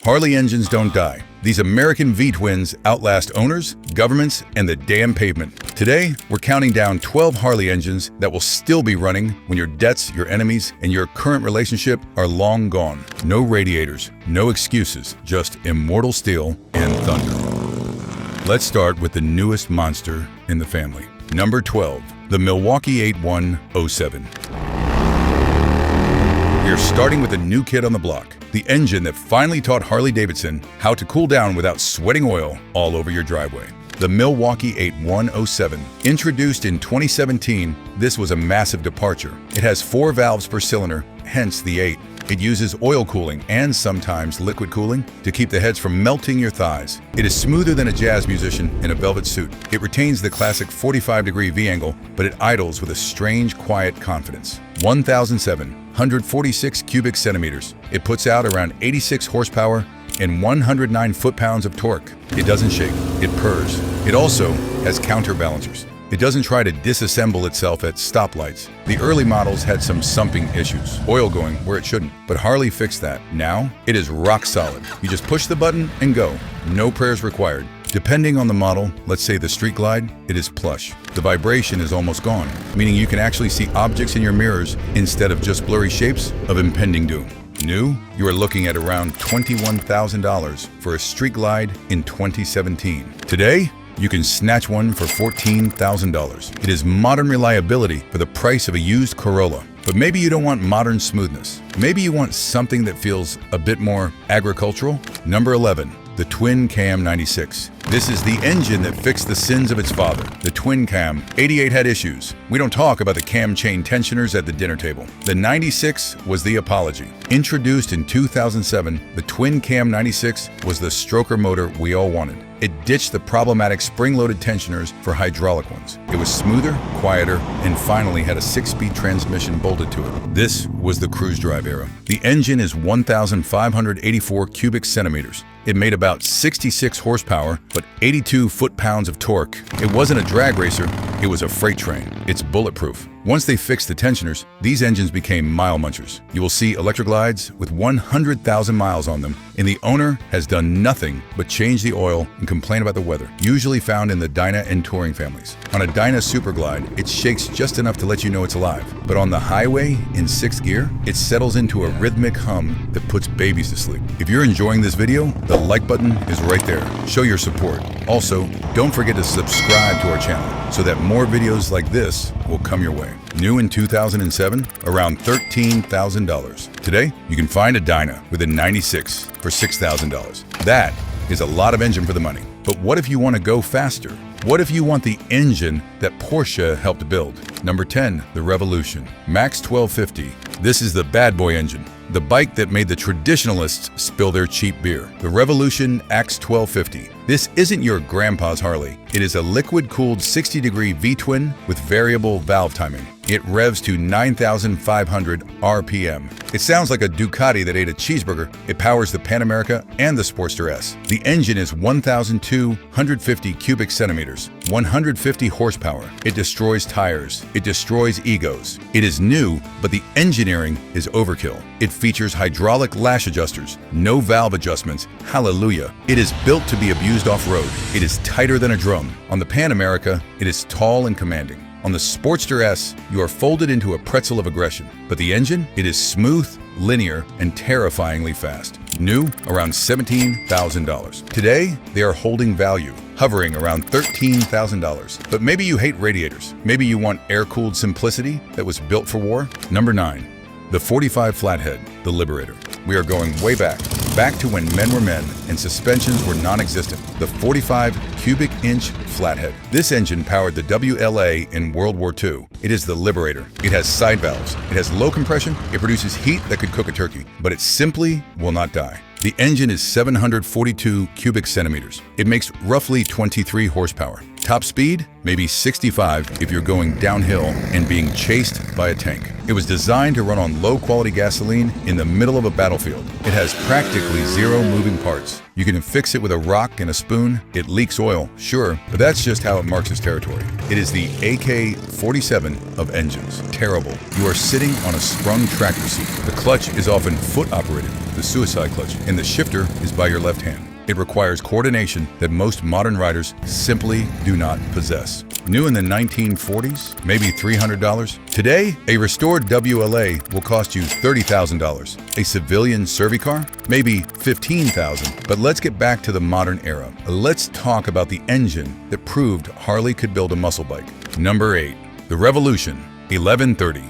Harley engines don't die. These American V-twins outlast owners, governments, and the damn pavement. Today, we're counting down 12 Harley engines that will still be running when your debts, your enemies, and your current relationship are long gone. No radiators, no excuses, just immortal steel and thunder. Let's start with the newest monster in the family. Number 12, the Milwaukee-Eights 107. We are starting with a new kid on the block, the engine that finally taught Harley-Davidson how to cool down without sweating oil all over your driveway. The Milwaukee-Eights 107. Introduced in 2017, this was a massive departure. It has 4 valves per cylinder, hence the 8. It uses oil cooling and sometimes liquid cooling to keep the heads from melting your thighs. It is smoother than a jazz musician in a velvet suit. It retains the classic 45-degree V-angle, but it idles with a strange, quiet confidence. 1,746 cubic centimeters. It puts out around 86 horsepower and 109 foot-pounds of torque. It doesn't shake, it purrs. It also has counterbalancers. It doesn't try to disassemble itself at stoplights. The early models had some sumping issues, oil going where it shouldn't, but Harley fixed that. Now, it is rock solid. You just push the button and go. No prayers required. Depending on the model, let's say the Street Glide, it is plush. The vibration is almost gone, meaning you can actually see objects in your mirrors instead of just blurry shapes of impending doom. New, you are looking at around $21,000 for a Street Glide in 2017. Today, you can snatch one for $14,000. It is modern reliability for the price of a used Corolla. But maybe you don't want modern smoothness. Maybe you want something that feels a bit more agricultural. Number 11, the Twin Cam 96. This is the engine that fixed the sins of its father. The Twin Cam 88 had issues. We don't talk about the cam chain tensioners at the dinner table. The 96 was the apology. Introduced in 2007, the Twin Cam 96 was the stroker motor we all wanted. It ditched the problematic spring-loaded tensioners for hydraulic ones. It was smoother, quieter, and finally had a 6-speed transmission bolted to it. This was the cruise drive era. The engine is 1,584 cubic centimeters. It made about 66 horsepower, but 82 foot-pounds of torque. It wasn't a drag racer, it was a freight train. It's bulletproof. Once they fixed the tensioners, these engines became mile munchers. You will see electric glides with 100,000 miles on them, and the owner has done nothing but change the oil and complain about the weather, usually found in the Dyna and Touring families. On a Dyna Super Glide, it shakes just enough to let you know it's alive. But on the highway, in 6th gear, it settles into a rhythmic hum that puts babies to sleep. If you're enjoying this video, the like button is right there. Show your support. Also, don't forget to subscribe to our channel so that more videos like this will come your way. New in 2007, around $13,000. Today, you can find a Dyna with a 96 for $6,000. That is a lot of engine for the money. But what if you want to go faster? What if you want the engine that Porsche helped build? Number 10, the Revolution. Max 1250. This is the bad boy engine. The bike that made the traditionalists spill their cheap beer. The Revolution Max 1250. This isn't your grandpa's Harley. It is a liquid-cooled 60-degree V-twin with variable valve timing. It revs to 9,500 RPM. It sounds like a Ducati that ate a cheeseburger. It powers the Pan America and the Sportster S. The engine is 1,250 cubic centimeters, 150 horsepower. It destroys tires. It destroys egos. It is new, but the engineering is overkill. It features hydraulic lash adjusters, no valve adjustments. Hallelujah. It is built to be abused off-road. It is tighter than a drum. On the Pan America, it is tall and commanding. On the Sportster S, you are folded into a pretzel of aggression. But the engine? It is smooth, linear, and terrifyingly fast. New, around $17,000. Today, they are holding value, hovering around $13,000. But maybe you hate radiators. Maybe you want air-cooled simplicity that was built for war. Number 9, the 45 Flathead, the Liberator. We are going way back to when men were men and suspensions were non-existent. The 45 cubic inch Flathead. This engine powered the WLA in World War II. It is the Liberator. It has side valves. It has low compression. It produces heat that could cook a turkey, but it simply will not die. The engine is 742 cubic centimeters. It makes roughly 23 horsepower. Top speed? Maybe 65 if you're going downhill and being chased by a tank. It was designed to run on low-quality gasoline in the middle of a battlefield. It has practically zero moving parts. You can fix it with a rock and a spoon. It leaks oil, sure, but that's just how it marks its territory. It is the AK-47 of engines. Terrible. You are sitting on a sprung tractor seat. The clutch is often foot-operated, the suicide clutch, and the shifter is by your left hand. It requires coordination that most modern riders simply do not possess. New in the 1940s, maybe $300. Today, a restored WLA will cost you $30,000. A civilian Survey car? Maybe $15,000. But let's get back to the modern era. Let's talk about the engine that proved Harley could build a muscle bike. Number 8. The Revolution 1130.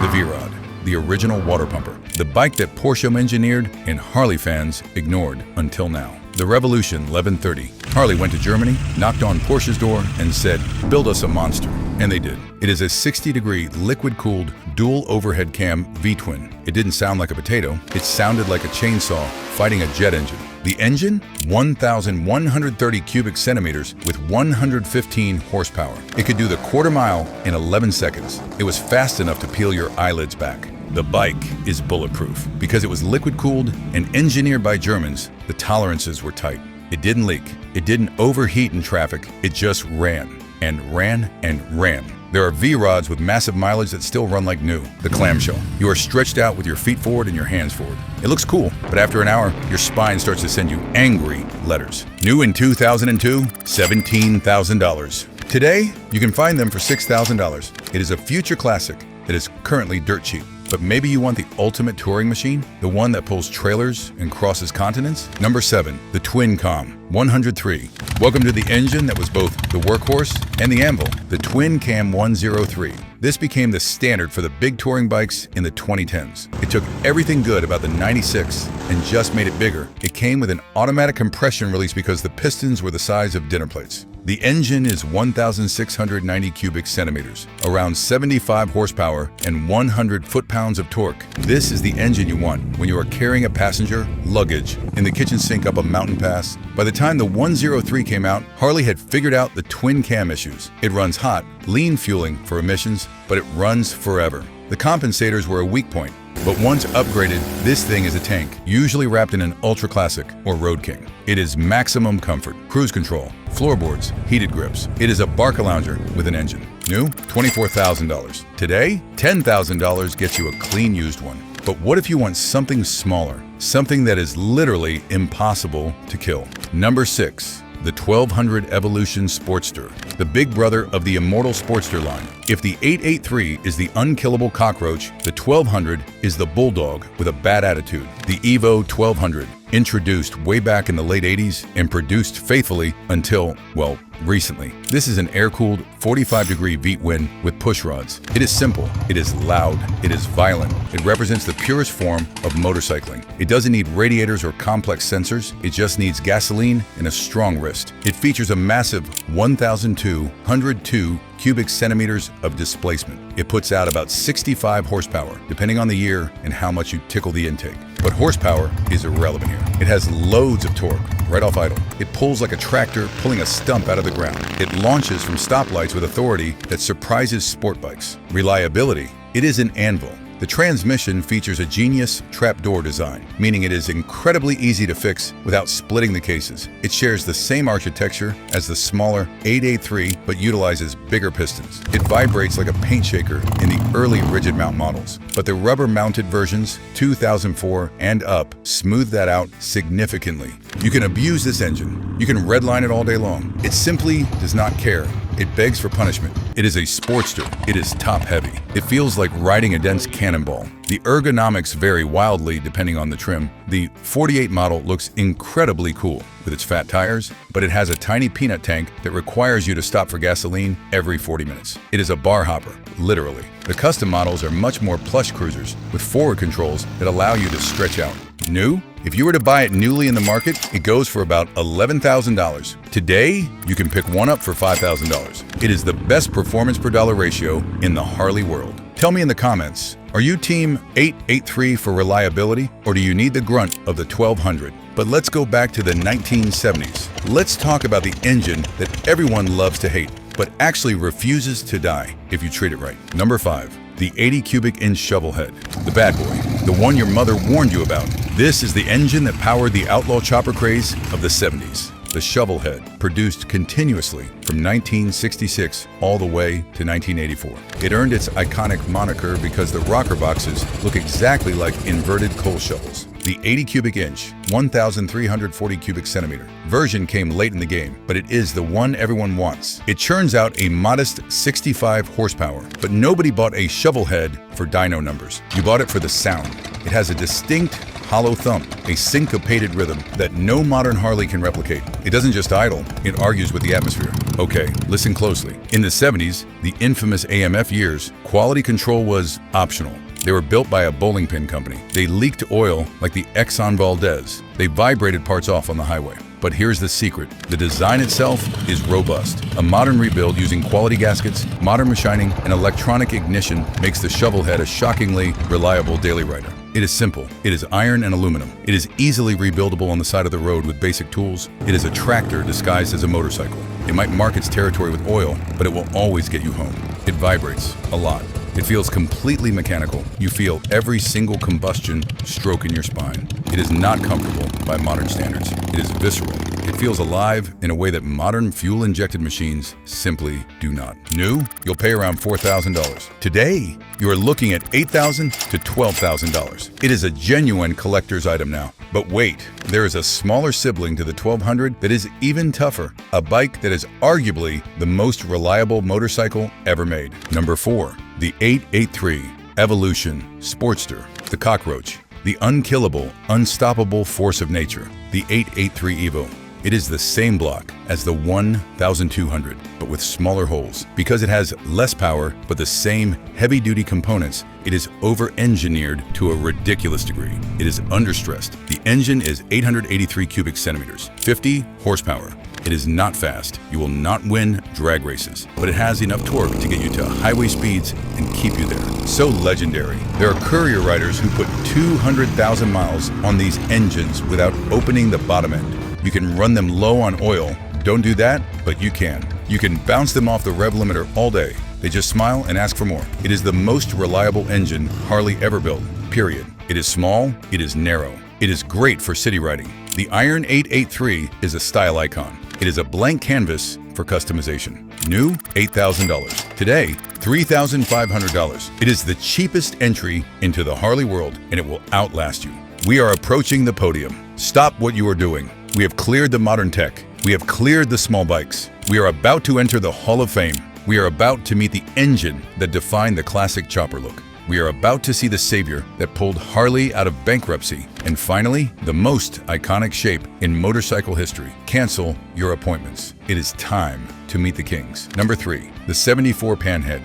The V-Rod, the original water pumper. The bike that Porsche engineered and Harley fans ignored until now. The Revolution 1130. Harley went to Germany, knocked on Porsche's door, and said, "Build us a monster." And they did. It is a 60-degree liquid-cooled dual overhead cam V-twin. It didn't sound like a potato. It sounded like a chainsaw fighting a jet engine. The engine? 1,130 cubic centimeters with 115 horsepower. It could do the quarter mile in 11 seconds. It was fast enough to peel your eyelids back. The bike is bulletproof. Because it was liquid-cooled and engineered by Germans, the tolerances were tight. It didn't leak. It didn't overheat in traffic. It just ran and ran and ran. There are V-rods with massive mileage that still run like new. The clamshell. You are stretched out with your feet forward and your hands forward. It looks cool, but after an hour, your spine starts to send you angry letters. New in 2002, $17,000. Today, you can find them for $6,000. It is a future classic that is currently dirt cheap. But maybe you want the ultimate touring machine? The one that pulls trailers and crosses continents? Number 7. The Twin-Cam 103. Welcome to the engine that was both the workhorse and the anvil. The Twin-Cam 103. This became the standard for the big touring bikes in the 2010s. It took everything good about the 96 and just made it bigger. It came with an automatic compression release because the pistons were the size of dinner plates. The engine is 1,690 cubic centimeters, around 75 horsepower, and 100 foot-pounds of torque. This is the engine you want when you are carrying a passenger, luggage, in the kitchen sink up a mountain pass. By the time the 103 came out, Harley had figured out the twin-cam issues. It runs hot, lean fueling for emissions, but it runs forever. The compensators were a weak point. But once upgraded, this thing is a tank, usually wrapped in an Ultra Classic or Road King. It is maximum comfort, cruise control, floorboards, heated grips. It is a Barcalounger with an engine. New? $24,000. Today, $10,000 gets you a clean used one. But what if you want something smaller? Something that is literally impossible to kill. Number 6. The 1200 Evolution Sportster, the big brother of the immortal Sportster line. If the 883 is the unkillable cockroach, the 1200 is the bulldog with a bad attitude. The Evo 1200, introduced way back in the late 80s and produced faithfully until, well, recently. This is an air-cooled 45-degree V-twin with push rods. It is simple, it is loud, it is violent. It represents the purest form of motorcycling. It doesn't need radiators or complex sensors, it just needs gasoline and a strong wrist. It features a massive 1,202 cubic centimeters of displacement. It puts out about 65 horsepower, depending on the year and how much you tickle the intake. But horsepower is irrelevant here. It has loads of torque, right off idle. It pulls like a tractor pulling a stump out of the ground. It launches from stoplights with authority that surprises sport bikes. Reliability. It is an anvil. The transmission features a genius trapdoor design, meaning it is incredibly easy to fix without splitting the cases. It shares the same architecture as the smaller 883 but utilizes bigger pistons. It vibrates like a paint shaker in the early rigid mount models, but the rubber-mounted versions, 2004 and up, smooth that out significantly. You can abuse this engine. You can redline it all day long. It simply does not care. It begs for punishment. It is a Sportster. It is top-heavy. It feels like riding a dense cannonball. The ergonomics vary wildly depending on the trim. The 48 model looks incredibly cool with its fat tires, but it has a tiny peanut tank that requires you to stop for gasoline every 40 minutes. It is a bar hopper, literally. The custom models are much more plush cruisers with forward controls that allow you to stretch out. New? If you were to buy it newly in the market, it goes for about $11,000. Today, you can pick one up for $5,000. It is the best performance per dollar ratio in the Harley world. Tell me in the comments, Are you team 883 for reliability, or do you need the grunt of the 1200? But let's go back to the 1970s. Let's talk about the engine that everyone loves to hate, but actually refuses to die if you treat it right. Number 5. The 80 cubic inch Shovelhead. The bad boy. The one your mother warned you about. This is the engine that powered the outlaw chopper craze of the 70s. The Shovelhead, produced continuously from 1966 all the way to 1984. It earned its iconic moniker because the rocker boxes look exactly like inverted coal shovels. The 80 cubic inch, 1,340 cubic centimeter version came late in the game, but it is the one everyone wants. It churns out a modest 65 horsepower, but nobody bought a Shovelhead for dyno numbers. You bought it for the sound. It has a distinct hollow thump, a syncopated rhythm that no modern Harley can replicate. It doesn't just idle, it argues with the atmosphere. Okay, listen closely. In the 70s, the infamous AMF years, quality control was optional. They were built by a bowling pin company. They leaked oil like the Exxon Valdez. They vibrated parts off on the highway. But here's the secret. The design itself is robust. A modern rebuild using quality gaskets, modern machining, and electronic ignition makes the Shovelhead a shockingly reliable daily rider. It is simple. It is iron and aluminum. It is easily rebuildable on the side of the road with basic tools. It is a tractor disguised as a motorcycle. It might mark its territory with oil, but it will always get you home. It vibrates a lot. It feels completely mechanical. You feel every single combustion stroke in your spine. It is not comfortable by modern standards. It is visceral. It feels alive in a way that modern fuel-injected machines simply do not. New? You'll pay around $4,000. Today, you are looking at $8,000 to $12,000. It is a genuine collector's item now. But wait, there is a smaller sibling to the 1200 that is even tougher. A bike that is arguably the most reliable motorcycle ever made. Number 4. The 883 Evolution Sportster. The cockroach. The unkillable, unstoppable force of nature. The 883 Evo. It is the same block as the 1200, but with smaller holes. Because it has less power, but the same heavy-duty components, it is over-engineered to a ridiculous degree. It is understressed. The engine is 883 cubic centimeters, 50 horsepower. It is not fast. You will not win drag races, but it has enough torque to get you to highway speeds and keep you there. So legendary. There are courier riders who put 200,000 miles on these engines without opening the bottom end. You can run them low on oil. Don't do that, but you can. You can bounce them off the rev limiter all day. They just smile and ask for more. It is the most reliable engine Harley ever built, period. It is small, it is narrow. It is great for city riding. The Iron 883 is a style icon. It is a blank canvas for customization. New, $8,000. Today, $3,500. It is the cheapest entry into the Harley world, and it will outlast you. We are approaching the podium. Stop what you are doing. We have cleared the modern tech. We have cleared the small bikes. We are about to enter the Hall of Fame. We are about to meet the engine that defined the classic chopper look. We are about to see the savior that pulled Harley out of bankruptcy. And finally, the most iconic shape in motorcycle history. Cancel your appointments. It is time to meet the kings. Number 3, the 74 Panhead.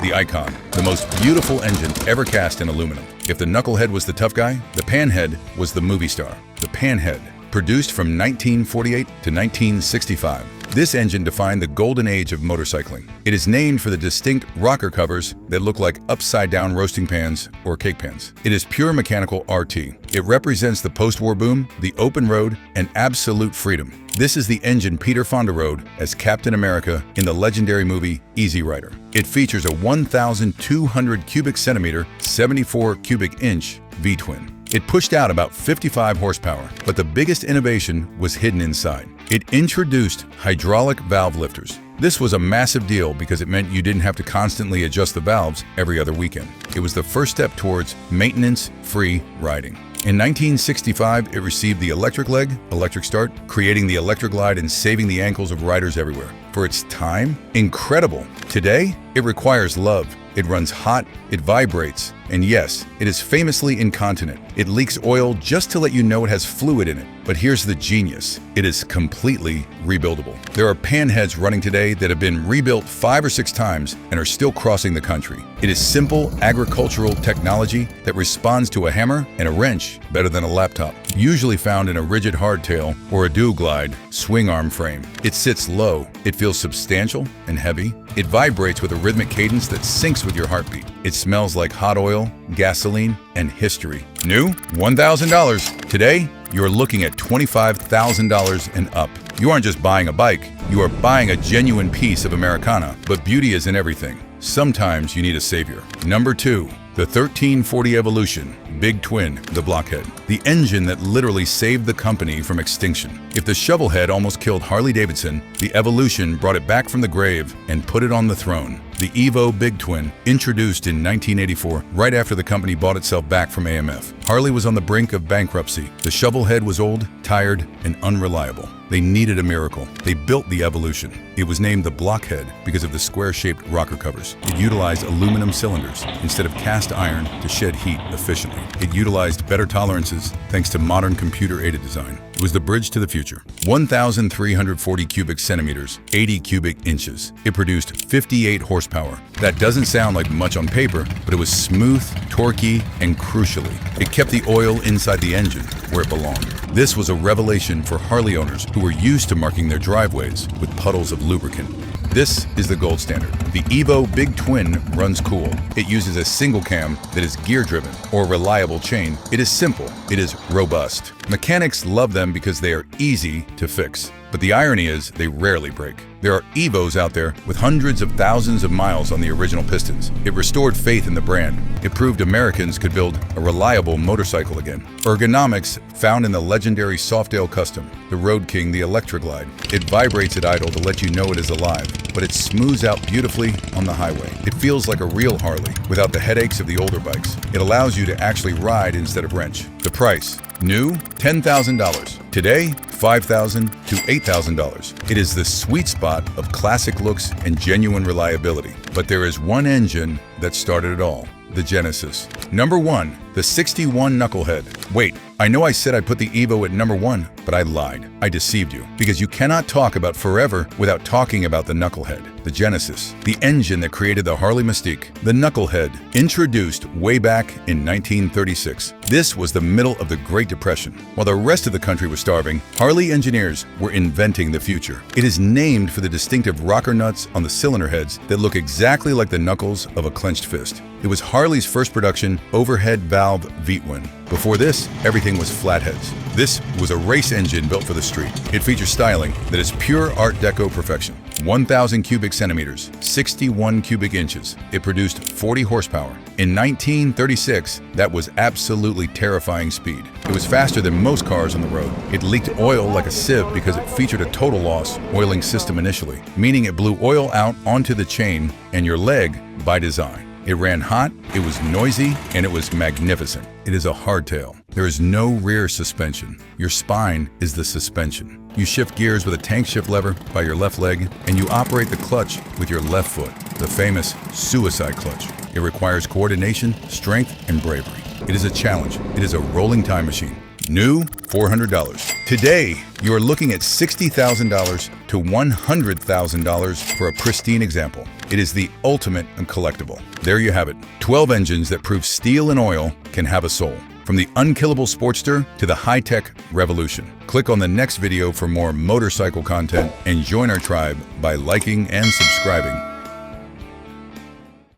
The icon, the most beautiful engine ever cast in aluminum. If the knucklehead was the tough guy, the Panhead was the movie star. The Panhead, produced from 1948 to 1965. This engine defined the golden age of motorcycling. It is named for the distinct rocker covers that look like upside-down roasting pans or cake pans. It is pure mechanical RT. It represents the post-war boom, the open road, and absolute freedom. This is the engine Peter Fonda rode as Captain America in the legendary movie Easy Rider. It features a 1,200 cubic centimeter, 74 cubic inch V-twin. It pushed out about 55 horsepower, but the biggest innovation was hidden inside. It introduced hydraulic valve lifters. This was a massive deal because it meant you didn't have to constantly adjust the valves every other weekend. It was the first step towards maintenance-free riding. In 1965, it received the electric leg, electric start, creating the electric glide and saving the ankles of riders everywhere. For its time, incredible. Today, it requires love. It runs hot, it vibrates, and yes, it is famously incontinent. It leaks oil just to let you know it has fluid in it. But here's the genius. It is completely rebuildable. There are panheads running today that have been rebuilt 5 or 6 times and are still crossing the country. It is simple agricultural technology that responds to a hammer and a wrench better than a laptop. Usually found in a rigid hardtail or a do-glide swing arm frame. It sits low. It feels substantial and heavy. It vibrates with a rhythmic cadence that syncs with your heartbeat. It smells like hot oil, gasoline, and history. New? $1,000. Today, you're looking at $25,000 and up. You aren't just buying a bike, you are buying a genuine piece of Americana. But beauty is in everything. Sometimes you need a savior. Number 2. The 1340 Evolution, Big Twin, the blockhead. The engine that literally saved the company from extinction. If the Shovelhead almost killed Harley-Davidson, the Evolution brought it back from the grave and put it on the throne. The Evo Big Twin, introduced in 1984, right after the company bought itself back from AMF. Harley was on the brink of bankruptcy. The Shovelhead was old, tired, and unreliable. They needed a miracle. They built the Evolution. It was named the Blockhead because of the square-shaped rocker covers. It utilized aluminum cylinders instead of cast iron to shed heat efficiently. It utilized better tolerances thanks to modern computer-aided design. It was the bridge to the future. 1,340 cubic centimeters, 80 cubic inches. It produced 58 horsepower. That doesn't sound like much on paper, but it was smooth, torquey, and crucially, it kept the oil inside the engine where it belonged. This was a revelation for Harley owners who were used to marking their driveways with puddles of lubricant. This is the gold standard. The Evo Big Twin runs cool. It uses a single cam that is gear-driven or reliable chain. It is simple. It is robust. Mechanics love them because they are easy to fix. But the irony is they rarely break. There are Evos out there with hundreds of thousands of miles on the original pistons. It restored faith in the brand. It proved Americans could build a reliable motorcycle again. Ergonomics found in the legendary Softail Custom, the Road King, the Electric Glide. It vibrates at idle to let you know it is alive, but it smooths out beautifully on the highway. It feels like a real Harley without the headaches of the older bikes. It allows you to actually ride instead of wrench. The price. New, $10,000. Today, $5,000 to $8,000. It is the sweet spot of classic looks and genuine reliability. But there is one engine that started it all, the Genesis. Number 1, the 61 Knucklehead. Wait, I know I said I'd put the Evo at number 1, but I lied. I deceived you. Because you cannot talk about forever without talking about the Knucklehead, the Genesis, the engine that created the Harley Mystique. The Knucklehead, introduced way back in 1936. This was the middle of the Great Depression. While the rest of the country was starving, Harley engineers were inventing the future. It is named for the distinctive rocker nuts on the cylinder heads that look exactly like the knuckles of a clenched fist. It was Harley's first production overhead valve V-twin. Before this, everything was flatheads. This was a race engine built for the street. It features styling that is pure Art Deco perfection. 1,000 cubic centimeters, 61 cubic inches. It produced 40 horsepower. In 1936, that was absolutely terrifying speed. It was faster than most cars on the road. It leaked oil like a sieve because it featured a total loss oiling system initially, meaning it blew oil out onto the chain and your leg by design. It ran hot, it was noisy, and it was magnificent. It is a hardtail. There is no rear suspension. Your spine is the suspension. You shift gears with a tank shift lever by your left leg, and you operate the clutch with your left foot, the famous suicide clutch. It requires coordination, strength, and bravery. It is a challenge. It is a rolling time machine. New, $400. Today, you are looking at $60,000 to $100,000 for a pristine example. It is the ultimate collectible. There you have it. 12 engines that prove steel and oil can have a soul. From the unkillable Sportster to the high-tech Revolution. Click on the next video for more motorcycle content and join our tribe by liking and subscribing.